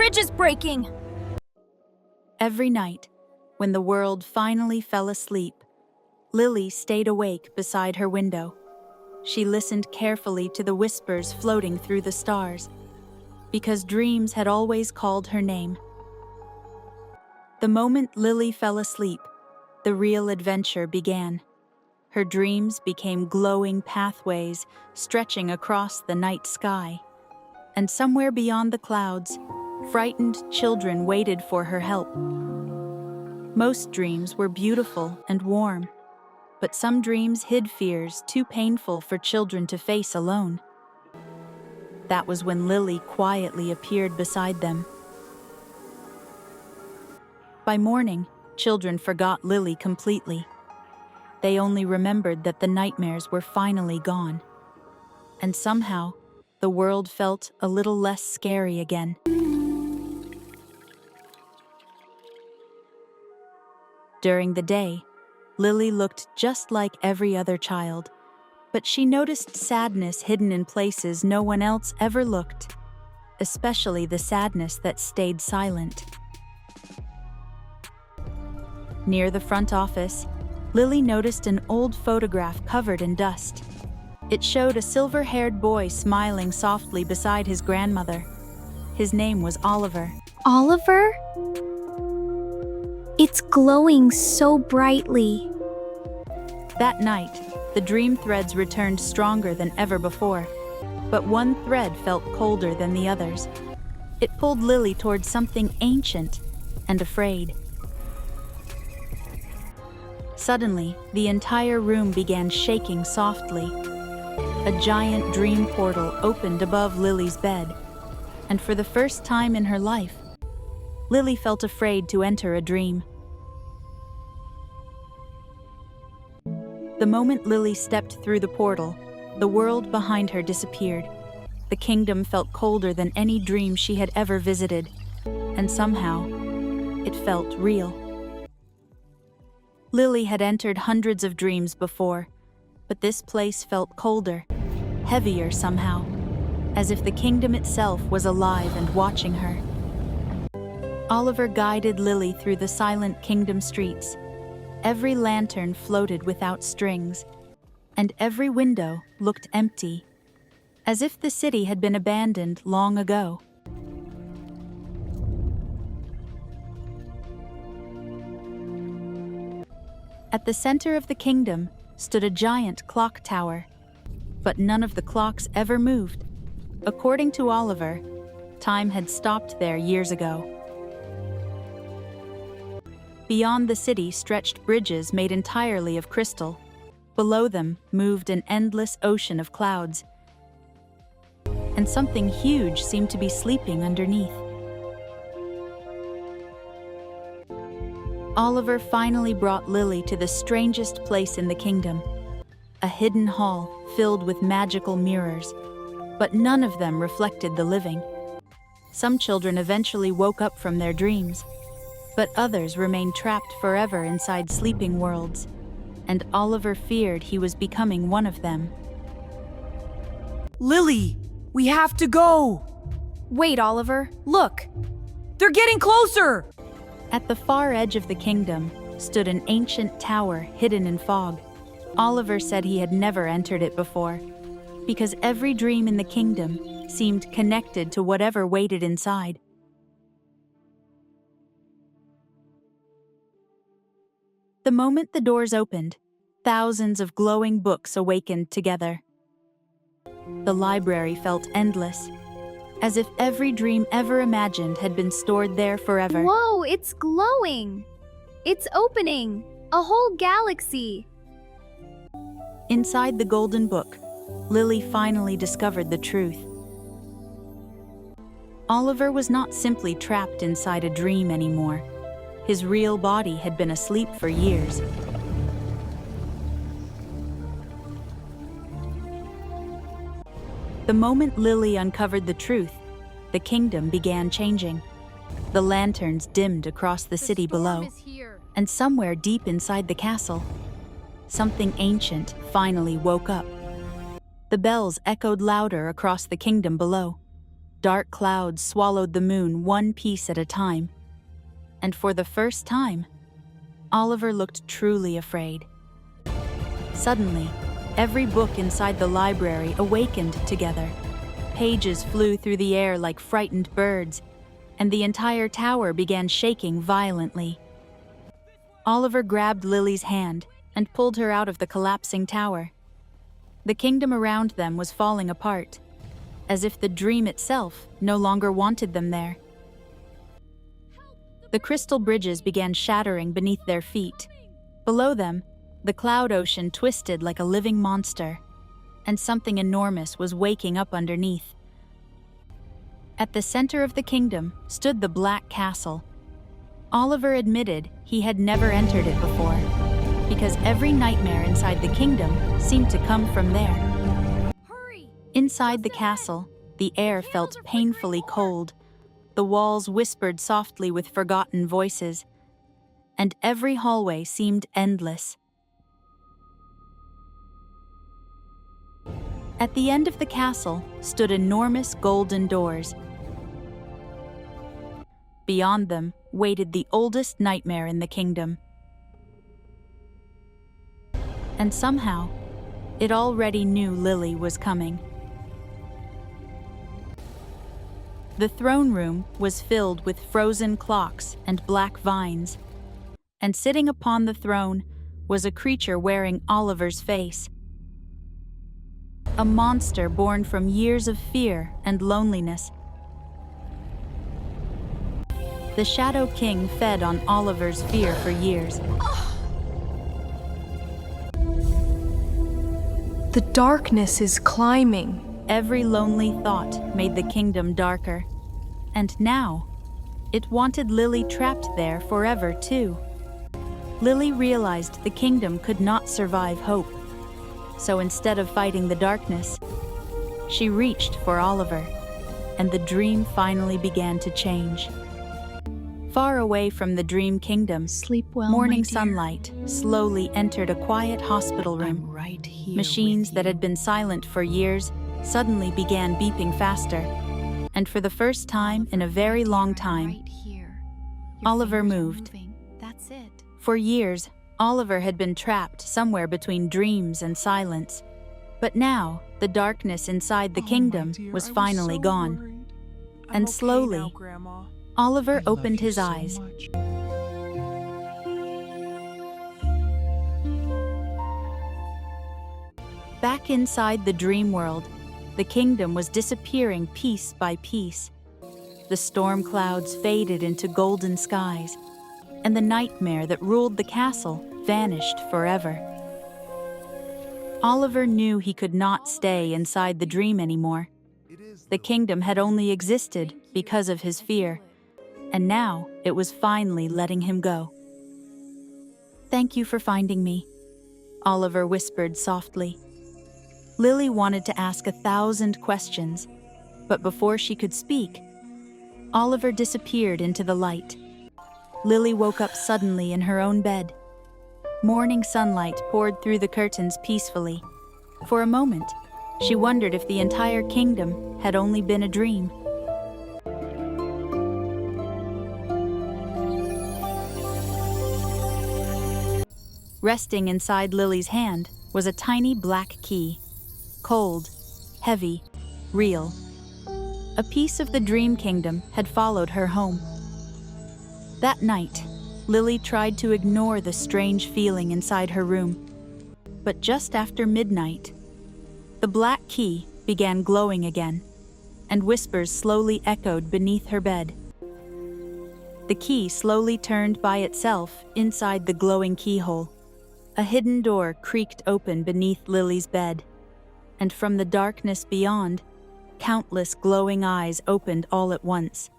bridge is breaking! Every night, when the world finally fell asleep, Lily stayed awake beside her window. She listened carefully to the whispers floating through the stars, because dreams had always called her name. The moment Lily fell asleep, the real adventure began. Her dreams became glowing pathways stretching across the night sky. And somewhere beyond the clouds, frightened children waited for her help. Most dreams were beautiful and warm, but some dreams hid fears too painful for children to face alone. That was when Lily quietly appeared beside them. By morning, children forgot Lily completely. They only remembered that the nightmares were finally gone. And somehow, the world felt a little less scary again. During the day, Lily looked just like every other child, but she noticed sadness hidden in places no one else ever looked, especially the sadness that stayed silent. Near the front office, Lily noticed an old photograph covered in dust. It showed a silver-haired boy smiling softly beside his grandmother. His name was Oliver. Oliver? It's glowing so brightly. That night, the dream threads returned stronger than ever before, but one thread felt colder than the others. It pulled Lily towards something ancient and afraid. Suddenly, the entire room began shaking softly. A giant dream portal opened above Lily's bed, and for the first time in her life, Lily felt afraid to enter a dream. The moment Lily stepped through the portal, the world behind her disappeared. The kingdom felt colder than any dream she had ever visited, and somehow, it felt real. Lily had entered hundreds of dreams before, but this place felt colder, heavier somehow, as if the kingdom itself was alive and watching her. Oliver guided Lily through the silent kingdom streets. Every lantern floated without strings, and every window looked empty, as if the city had been abandoned long ago. At the center of the kingdom stood a giant clock tower, but none of the clocks ever moved. According to Oliver, time had stopped there years ago. Beyond the city stretched bridges made entirely of crystal. Below them moved an endless ocean of clouds, and something huge seemed to be sleeping underneath. Oliver finally brought Lily to the strangest place in the kingdom, a hidden hall filled with magical mirrors, but none of them reflected the living. Some children eventually woke up from their dreams, but others remained trapped forever inside sleeping worlds, and Oliver feared he was becoming one of them. Lily, we have to go! Wait, Oliver, look! They're getting closer! At the far edge of the kingdom stood an ancient tower hidden in fog. Oliver said he had never entered it before, because every dream in the kingdom seemed connected to whatever waited inside. The moment the doors opened, thousands of glowing books awakened together. The library felt endless, as if every dream ever imagined had been stored there forever. Whoa, it's glowing! It's opening! A whole galaxy! Inside the golden book, Lily finally discovered the truth. Oliver was not simply trapped inside a dream anymore. His real body had been asleep for years. The moment Lily uncovered the truth, the kingdom began changing. The lanterns dimmed across the city below, and somewhere deep inside the castle, something ancient finally woke up. The bells echoed louder across the kingdom below. dark clouds swallowed the moon one piece at a time. And for the first time, Oliver looked truly afraid. Suddenly, every book inside the library awakened together. Pages flew through the air like frightened birds, and the entire tower began shaking violently. Oliver grabbed Lily's hand and pulled her out of the collapsing tower. The kingdom around them was falling apart, as if the dream itself no longer wanted them there. The crystal bridges began shattering beneath their feet. Below them, the cloud ocean twisted like a living monster, and something enormous was waking up underneath. At the center of the kingdom stood the Black Castle. Oliver admitted he had never entered it before, because every nightmare inside the kingdom seemed to come from there. Inside the castle, the air felt painfully cold. The walls whispered softly with forgotten voices, and every hallway seemed endless. At the end of the castle stood enormous golden doors. Beyond them waited the oldest nightmare in the kingdom. And somehow, it already knew Lily was coming. The throne room was filled with frozen clocks and black vines, and sitting upon the throne was a creature wearing Oliver's face. A monster born from years of fear and loneliness. The Shadow King fed on Oliver's fear for years. The darkness is climbing. Every lonely thought made the kingdom darker. And now, it wanted Lily trapped there forever too. Lily realized the kingdom could not survive hope. So instead of fighting the darkness, she reached for Oliver, and the dream finally began to change. Far away from the dream kingdom, Sleep well, morning my dear. sunlight slowly entered a quiet hospital room. I'm right here. Machines with that you. had been silent for years suddenly began beeping faster. And for the first time in a very long time, Right here. Oliver fingers are moved. moving. That's it. For years, Oliver had been trapped somewhere between dreams and silence. But now, the darkness inside the kingdom was finally gone. And slowly, Oliver opened his eyes. Back inside the dream world, the kingdom was disappearing piece by piece. The storm clouds faded into golden skies, and the nightmare that ruled the castle vanished forever. Oliver knew he could not stay inside the dream anymore. The kingdom had only existed because of his fear, and now it was finally letting him go. "Thank you for finding me," Oliver whispered softly. Lily wanted to ask 1,000 questions, but before she could speak, Oliver disappeared into the light. Lily woke up suddenly in her own bed. Morning sunlight poured through the curtains peacefully. For a moment, she wondered if the entire kingdom had only been a dream. Resting inside Lily's hand was a tiny black key. Cold, heavy, real. A piece of the dream kingdom had followed her home. That night, Lily tried to ignore the strange feeling inside her room. But just after midnight, the black key began glowing again, and whispers slowly echoed beneath her bed. The key slowly turned by itself inside the glowing keyhole. A hidden door creaked open beneath Lily's bed, and from the darkness beyond, countless glowing eyes opened all at once.